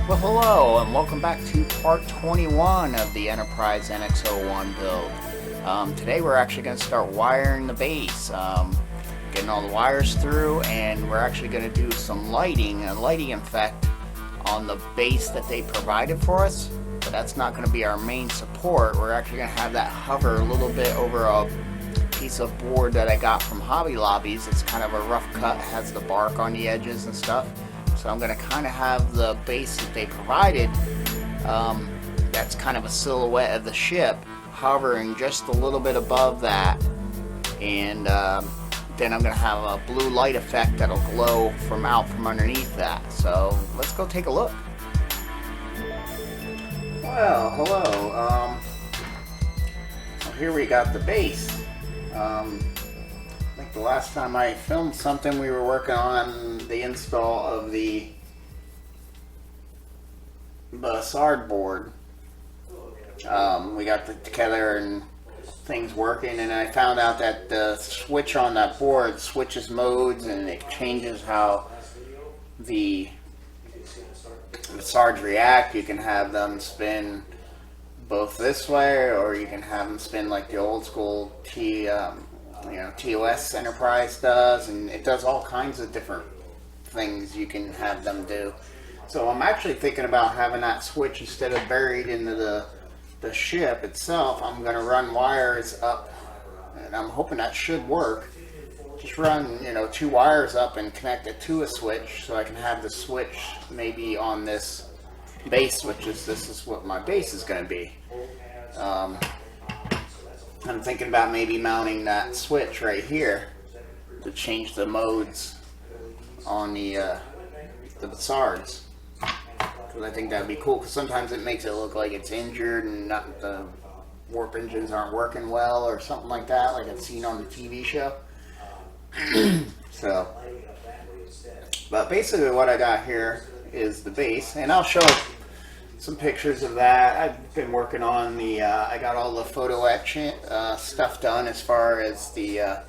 Well, hello, and welcome back to part 21 of the Enterprise NX-01 build. Today we're actually going to start wiring the base, getting all the wires through, and we're actually going to do some lighting, a lighting effect on the base that they provided for us. But that's not going to be our main support. We're actually going to have that hover a little bit over a piece of board that I got from Hobby Lobbies. It's kind of a rough cut, has the bark on the edges and stuff. So I'm going to kind of have the base that they provided, that's kind of a silhouette of the ship, hovering just a little bit above that. And then I'm going to have a blue light effect that'll glow from underneath that. So let's go take a look. Well, hello. So here we got the base. I think the last time I filmed something, we were working on the install of the SARD board. We got together and things working, and I found out that the switch on that board switches modes, and it changes how the SARDs react. You can have them spin both this way, or you can have them spin like the old school TOS Enterprise does, and it does all kinds of different things you can have them do. So I'm actually thinking about having that switch, instead of buried into the ship itself, I'm going to run wires up, and I'm hoping that should work. Just run, 2 wires up and connect it to a switch, so I can have the switch maybe on this base switches. This is what my base is going to be. I'm thinking about maybe mounting that switch right here to change the modes on the SARDs, because I think that would be cool, because sometimes it makes it look like it's injured and the warp engines aren't working well or something like that, like I've seen on the TV show. So, but basically what I got here is the base, and I'll show some pictures of that. I've been working on the, I got all the photo etching stuff done, as far as the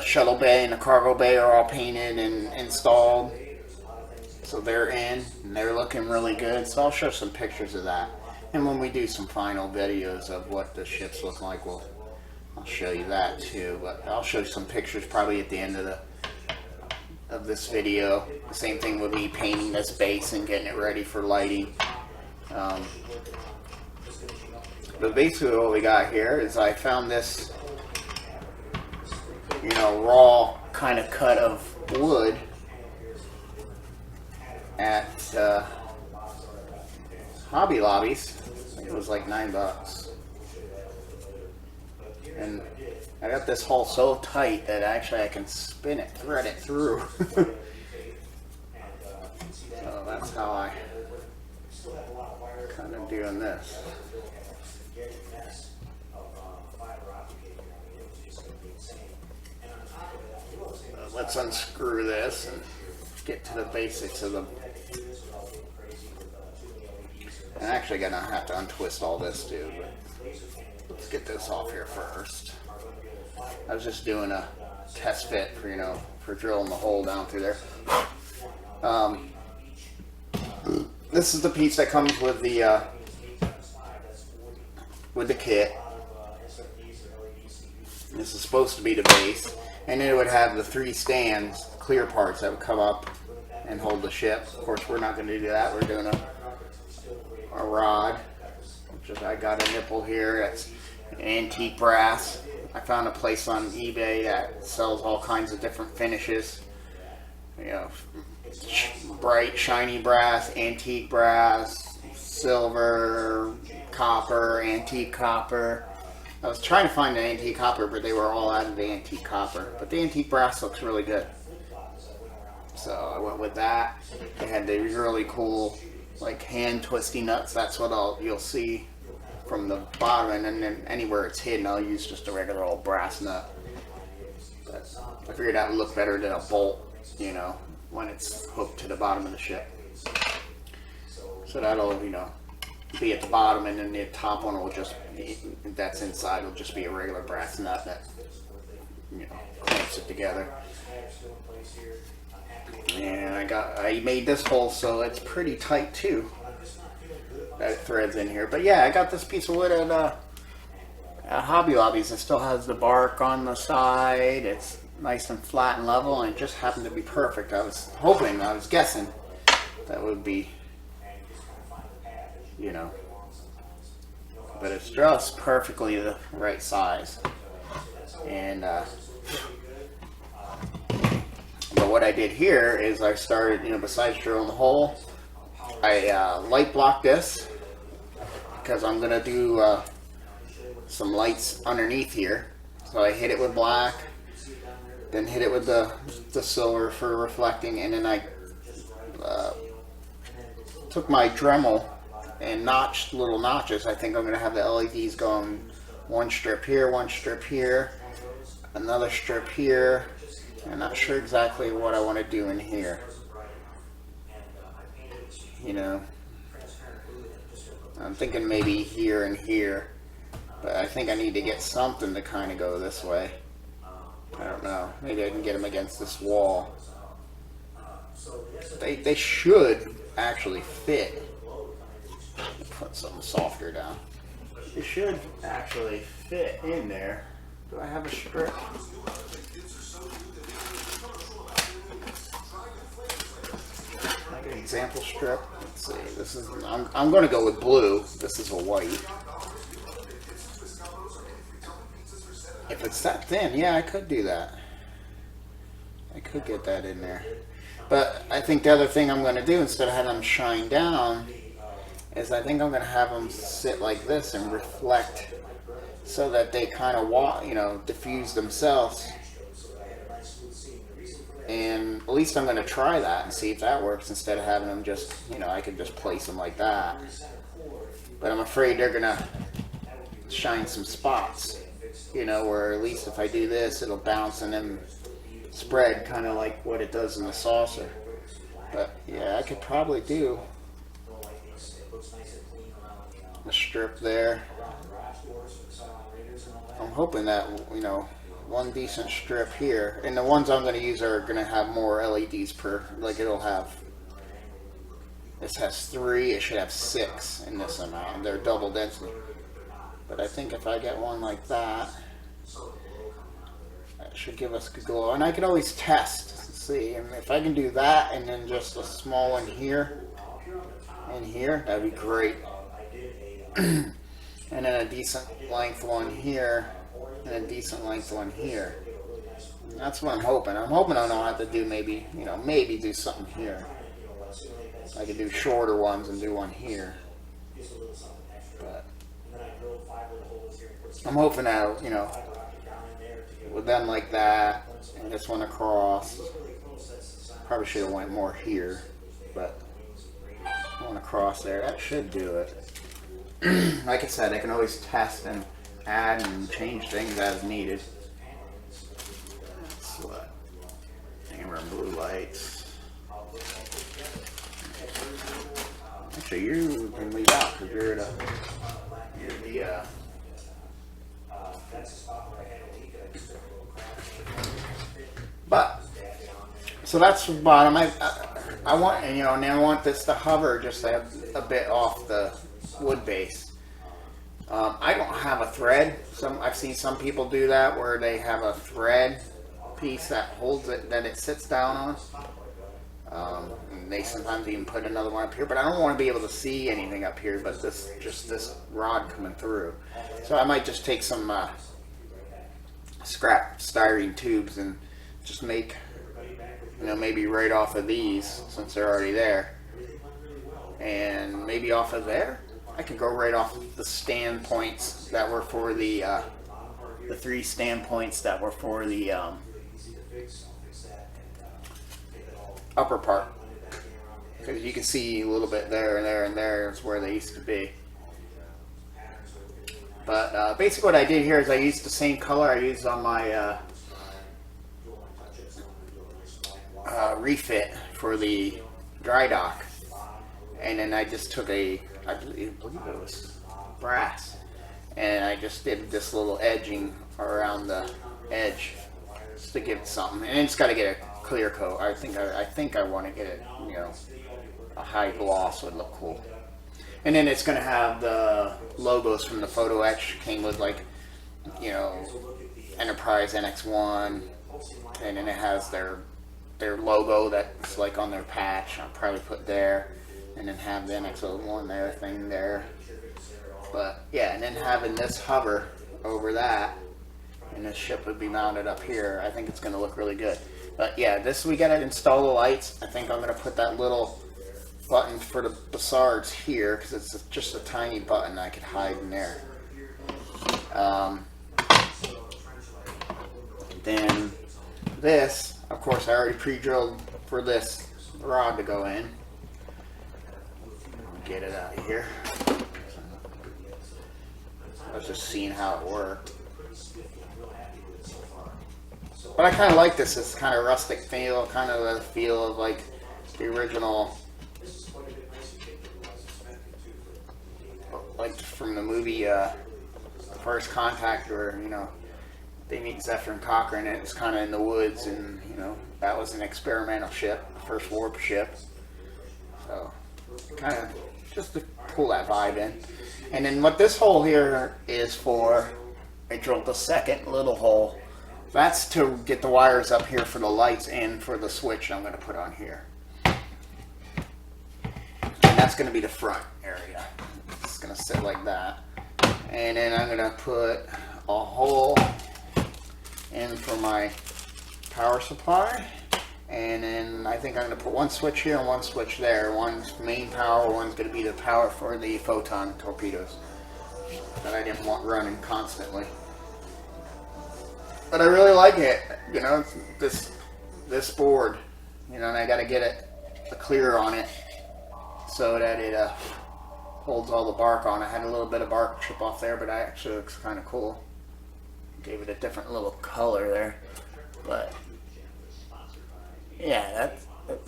shuttle bay and the cargo bay are all painted and installed. So they're in, and they're looking really good. So I'll show some pictures of that. And when we do some final videos of what the ships look like, I'll show you that too. But I'll show you some pictures probably at the end of this video. The same thing with me painting this base and getting it ready for lighting. But basically what we got here is, I found this raw kind of cut of wood at Hobby Lobbies. I think it was like $9. And I got this hole so tight that actually I can spin it, thread it through. So that's how I kind of doing this. Let's unscrew this and get to the basics of them. I'm actually gonna have to untwist all this too, but let's get this off here first. I was just doing a test fit for for drilling the hole down through there. This is the piece that comes with the kit. This is supposed to be the base, and it would have the 3 stands, clear parts that would come up and hold the ship. Of course, we're not going to do that. We're doing a rod, which is, I got a nipple here. That's antique brass. I found a place on eBay that sells all kinds of different finishes. Bright, shiny brass, antique brass, silver, copper, antique copper. I was trying to find an antique copper, but they were all out of the antique copper. But the antique brass looks really good, so I went with that. They had these really cool, like, hand twisty nuts. That's what you'll see from the bottom, and then anywhere it's hidden, I'll use just a regular old brass nut. But I figured that would look better than a bolt, when it's hooked to the bottom of the ship. So that'll, be at the bottom, and then the top one will just be, that's inside, will just be a regular brass nut that clamps it together. And I made this hole so it's pretty tight too. That threads in here. But yeah, I got this piece of wood at Hobby Lobby's. It still has the bark on the side. It's nice and flat and level, and it just happened to be perfect. I was hoping, I was guessing that would be, you know, but it's just perfectly the right size. And but what I did here is I started, you know, besides drilling the hole, I light blocked this because I'm gonna do some lights underneath here. So I hit it with black, then hit it with the silver for reflecting, and then I took my Dremel and notched little notches. I think I'm gonna have the LEDs going one strip here, one strip here, another strip here. I'm not sure exactly what I want to do in here. You know, I'm thinking maybe here and here, but I think I need to get something to kind of go this way. I don't know. Maybe I can get them against this wall. They should actually fit. Put something softer down. It should actually fit in there. Do I have a strip? Like an example strip. Let's see. This is. I'm going to go with blue. This is a white. If it's that thin, yeah, I could do that. I could get that in there. But I think the other thing I'm going to do, instead of having them shine down, is I think I'm going to have them sit like this and reflect, so that they kind of, you know, diffuse themselves. And at least I'm going to try that and see if that works, instead of having them just, you know, I could just place them like that. But I'm afraid they're going to shine some spots, you know, where at least if I do this, it'll bounce and then spread, kind of like what it does in the saucer. But yeah, I could probably do a strip there. I'm hoping that, you know, one decent strip here, and the ones I'm going to use are going to have more LEDs per, like it'll have, this has 3, it should have 6 in this amount. They're double density. But I think if I get one like that, that should give us good glow. And I can always test, see, and if I can do that and then just a small one here and here, that'd be great. And then a decent length one here, and a decent length one here. That's what I'm hoping. I'm hoping I don't have to do maybe, you know, maybe do something here. I could do shorter ones and do one here. But I'm hoping that, you know, with them like that, and this one across, probably should have went more here, but one across there, that should do it. Like I said, I can always test and add and change things as needed. That's what. Amber and blue lights. Actually, you can leave out because you're the but so that's the bottom. I want, you know, and I want this to hover just a bit off the wood base. I don't have a thread. I've seen some people do that where they have a thread piece that holds it, that it sits down on. And they sometimes even put another one up here, but I don't want to be able to see anything up here but this, just this rod coming through. So I might just take some scrap styrene tubes and just make, you know, maybe right off of these, since they're already there, and maybe off of there. I could go right off the stand points that were for the 3 stand points that were for the upper part, because you can see a little bit there and there and there is where they used to be. But basically what I did here is I used the same color I used on my refit for the dry dock, and then I just took I believe it was brass, and I just did this little edging around the edge just to give it something. And it's got to get a clear coat. I think I want to get it, you know, a high gloss would look cool. And then it's going to have the logos from the photo etch. Came with, like, you know, Enterprise NX-01, and then it has their logo that's like on their patch. I'll probably put there, and then have the NX-01 there thing there. But yeah, and then having this hover over that, and this ship would be mounted up here. I think it's going to look really good. But yeah, this, we got to install the lights. I think I'm going to put that little button for the Bassards here, because it's just a tiny button I could hide in there. Then this, of course, I already pre-drilled for this rod to go in. Get it out of here. I was just seeing how it worked. But I kind of like this. It's kind of rustic feel, kind of a feel of like the original, like from the movie First Contact, where, you know, they meet Zephyr and Cochrane, and it's kind of in the woods, and, you know, that was an experimental ship, first warp ship. So kind of just to pull that vibe in. And then what this hole here is for, I drilled the second little hole. That's to get the wires up here for the lights and for the switch I'm going to put on here. And that's going to be the front area. It's going to sit like that. And then I'm going to put a hole in for my power supply. And then I think I'm going to put one switch here and one switch there. One's main power, one's going to be the power for the photon torpedoes that I didn't want running constantly. But I really like it, you know, this board, you know, and I got to get it clear on it so that it holds all the bark on. I had a little bit of bark chip off there, but it actually looks kind of cool. Gave it a different little color there, but yeah, that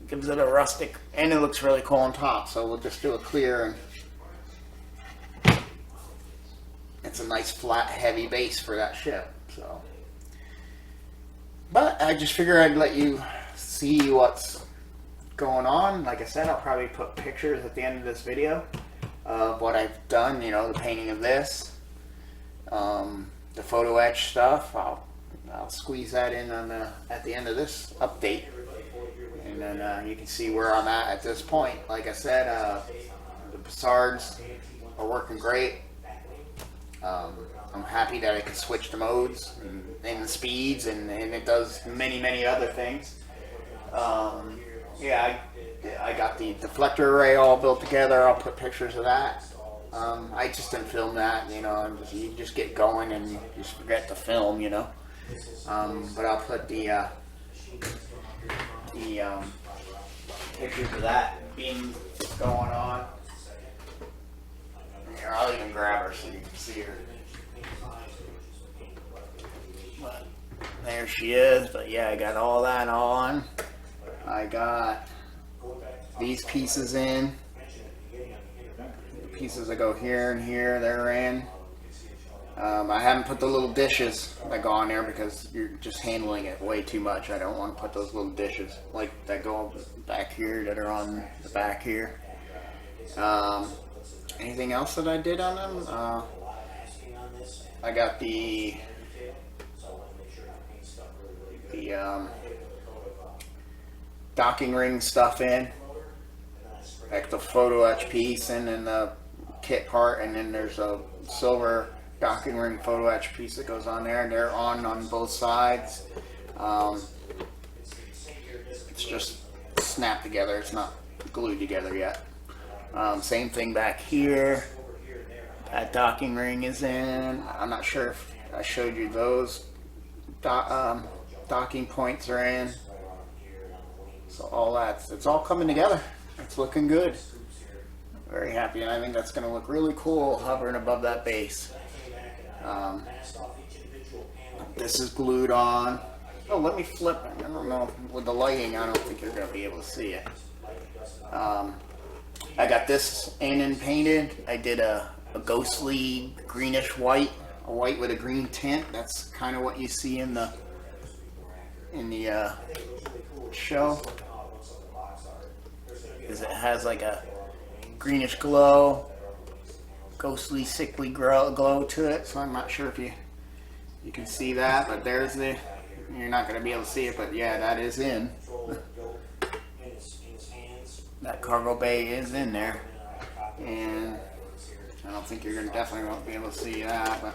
gives it a rustic, and it looks really cool on top. So we'll just do a clear, and it's a nice flat heavy base for that ship. So, but I just figure I'd let you see what's going on. Like I said, I'll probably put pictures at the end of this video of what I've done, you know, the painting of this, the photo etch stuff. I'll squeeze that in on at the end of this update, and then you can see where I'm at this point. Like I said, the Bassards are working great. I'm happy that I can switch the modes and the speeds, and it does many other things. Yeah, I got the deflector array all built together. I'll put pictures of that. I just didn't film that, you know. You just get going and you just forget to film, you know. But I'll put the pictures of that beam going on. Here, I'll even grab her so you can see her. But there she is. But yeah, I got all that on. I got these pieces in. The pieces that go here and here, they're in. I haven't put the little dishes that go on there because you're just handling it way too much. I don't want to put those little dishes like that go back here that are on the back here. Anything else that I did on them? I got the docking ring stuff in, like the photo etch piece, and then the kit part, and then there's a silver docking ring photo etch piece that goes on there, and they're on both sides. It's just snapped together, it's not glued together yet. Same thing back here. That docking ring is in. I'm not sure if I showed you those. Docking points are in. So all it's all coming together. It's looking good. Very happy, and I think that's going to look really cool hovering above that base. This is glued on. Oh, let me flip it. I don't know, with the lighting, I don't think you're going to be able to see it. I got this in and painted. I did a ghostly greenish white, a white with a green tint. That's kind of what you see in the show is it has like a greenish glow, ghostly, sickly glow to it. So I'm not sure if you can see that, but there's the. You're not going to be able to see it, but yeah, that is in. That cargo bay is in there, and I don't think you're definitely won't be able to see that, but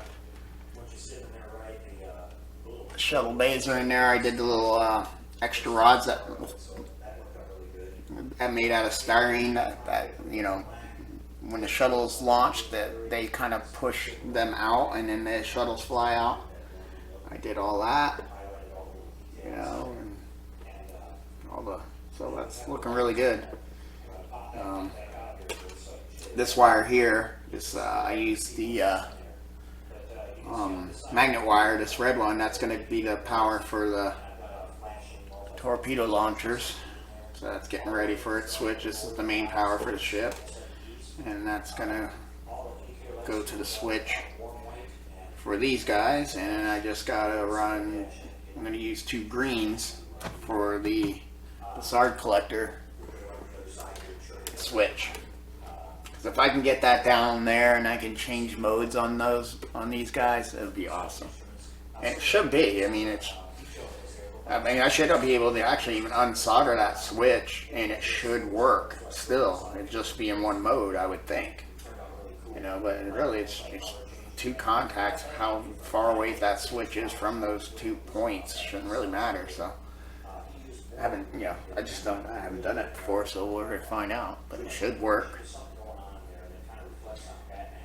the shuttle bays are in there. I did the little extra rods that made out of styrene that you know, when the shuttles launched, that they kind of push them out and then the shuttles fly out. I did all that, you know, and all the, so that's looking really good. This wire here is I used the magnet wire, this red one. That's going to be the power for the torpedo launchers. So that's getting ready for its switch. This is the main power for the ship, and that's going to go to the switch for these guys. And I just got to run, I'm going to use 2 greens for the SARD collector switch. Because if I can get that down there and I can change modes on these guys, it would be awesome. And it should be. I mean, I should be able to actually even unsolder that switch, and it should work still. It'd just be in one mode, I would think. You know, but really, it's 2 contacts. How far away that switch is from those 2 points shouldn't really matter. So I haven't, you know, I haven't done it before, so we'll find out. But it should work.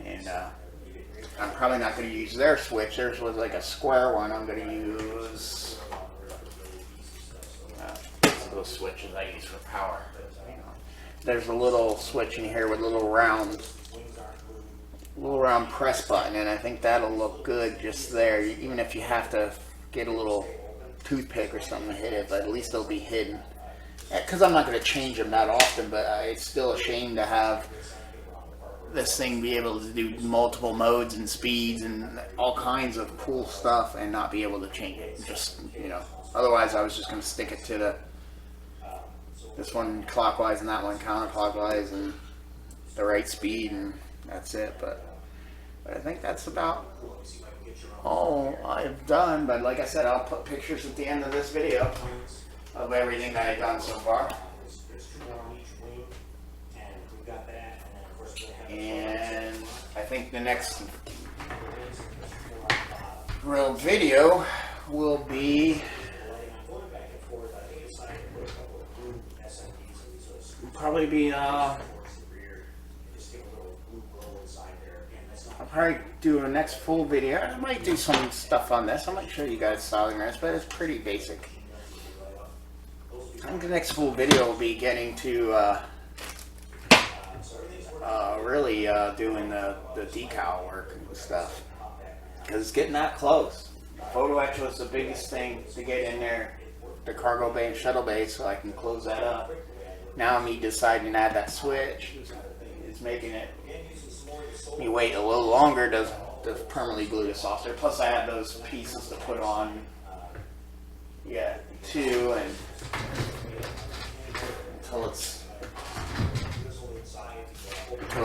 And I'm probably not going to use their switch. Theirs was like a square one. I'm going to use those switches I use for power. You know, there's a little switch in here with a little round press button, and I think that'll look good just there. Even if you have to get a little toothpick or something to hit it, but at least they'll be hidden. Because I'm not going to change them that often, but it's still a shame to have this thing be able to do multiple modes and speeds and all kinds of cool stuff and not be able to change it. Just, you know, otherwise I was just going to stick it to this one clockwise and that one counterclockwise and the right speed, and that's it. But I think that's about all I've done. But like I said, I'll put pictures at the end of this video of everything that I've done so far. And I think the next real video will be I'll probably do a next full video. I might do some stuff on this. I might show you guys soldering this, but it's pretty basic. I think the next full video will be getting to really doing the decal work and stuff, because it's getting that close. Photo etch was the biggest thing to get in there, the cargo bay and shuttle bay, so I can close that up. Now me deciding to add that switch is making it me wait a little longer to permanently glue this off there. Plus I have those pieces to put on too, and until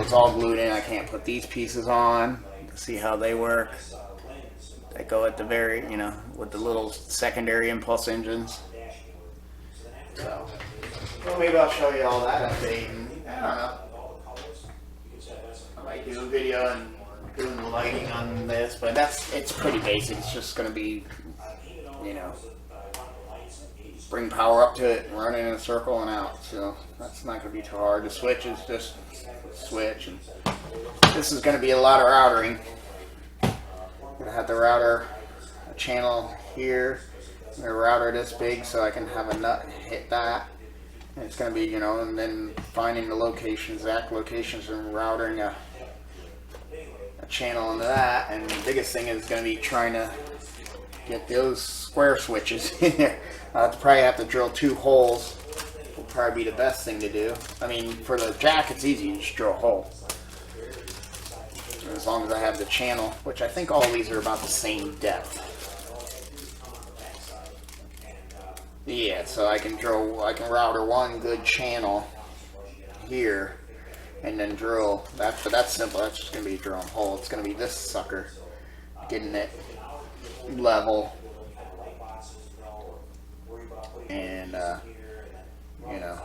it's all glued in, I can't put these pieces on. See how they work. They go at the very, you know, with the little secondary impulse engines. So, well, maybe I'll show you all that update. And, I don't know. I might do a video and doing the lighting on this, but it's pretty basic. It's just going to be, you know, bring power up to it and run it in a circle and out. So that's not going to be too hard. The switch is just switch, and this is going to be a lot of routering. I'm going to have the router a channel here, and a router this big so I can have a nut hit that, and it's going to be, you know, and then finding the locations, exact locations, and routing a channel into that. And the biggest thing is going to be trying to get those square switches in there. I'll probably have to drill 2 holes. Will probably be the best thing to do. I mean, for the jack, it's easy. You just drill a hole. As long as I have the channel, which I think all these are about the same depth. Yeah, so I can router one good channel here, and then drill that. But that's simple. That's just gonna be a drilling hole. It's gonna be this sucker, getting it level, and you know,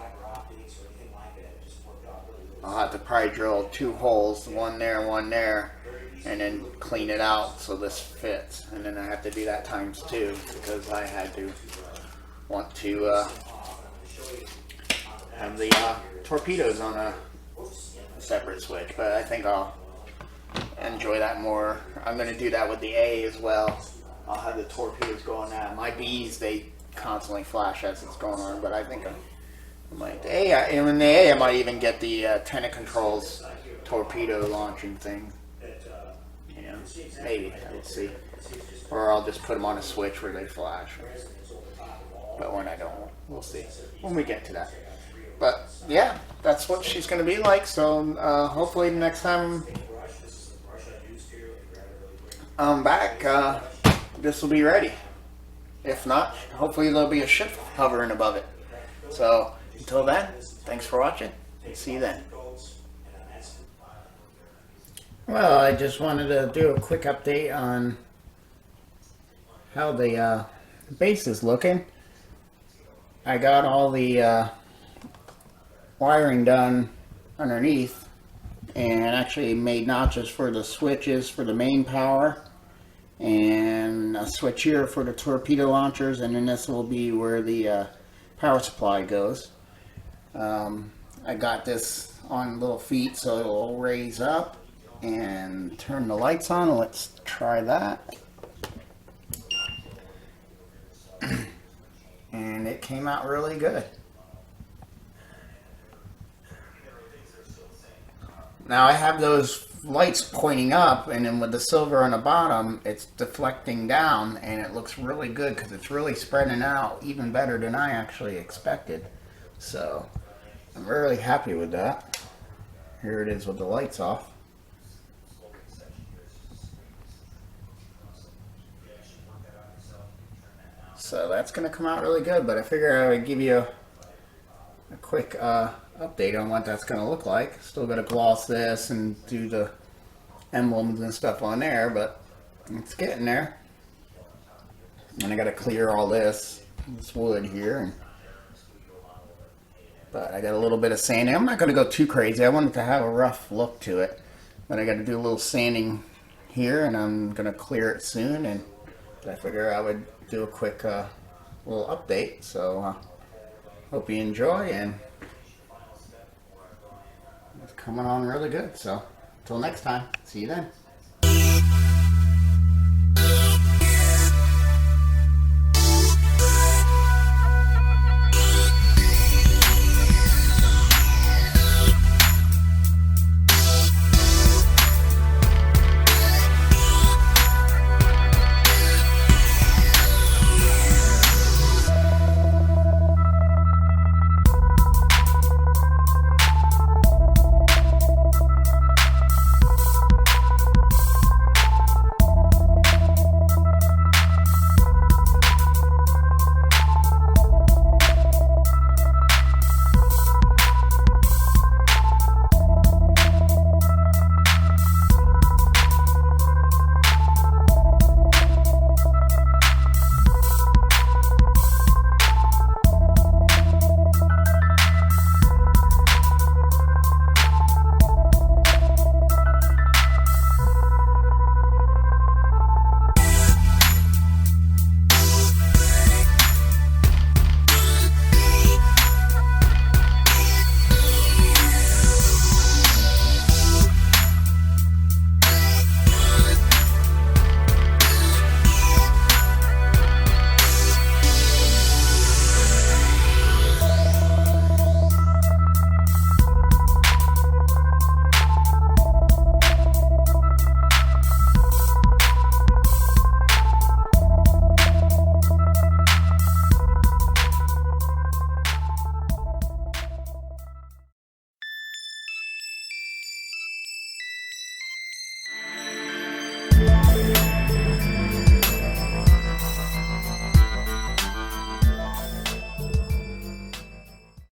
I'll have to probably drill 2 holes, one there and one there, and then clean it out so this fits. And then I have to do that times 2 because I had to want to have the torpedoes on a separate switch, but I think I'll enjoy that more. I'm going to do that with the A as well. I'll have the torpedoes go on that. My B's, they constantly flash as it's going on, but I think I might. And in the A, I might even get the Tenet Controls torpedo launching thing. You know, maybe. We'll see. Or I'll just put them on a switch where they flash. But when I don't, we'll see when we get to that. But yeah, that's what she's going to be like. So hopefully the next time I'm back, this will be ready. If not, hopefully there'll be a ship hovering above it. So until then, thanks for watching, and see you then. Well, I just wanted to do a quick update on how the base is looking. I got all the wiring done underneath, and actually made notches for the switches for the main power, and a switch here for the torpedo launchers, and then this will be where the power supply goes. I got this on little feet so it will raise up and turn the lights on. Let's try that. And it came out really good. Now I have those lights pointing up, and then with the silver on the bottom, it's deflecting down, and it looks really good because it's really spreading out even better than I actually expected. So I'm really happy with that. Here it is with the lights off. So that's going to come out really good, but I figure I would give you a quick update on what that's going to look like. Still got to gloss this and do the emblems and stuff on there, but it's getting there. And I got to clear all this wood here, but I got a little bit of sanding. I'm not going to go too crazy. I wanted to have a rough look to it, but I got to do a little sanding here, and I'm going to clear it soon. And I figure I would do a quick little update. So hope you enjoy, and it's coming on really good. So until next time, see you then.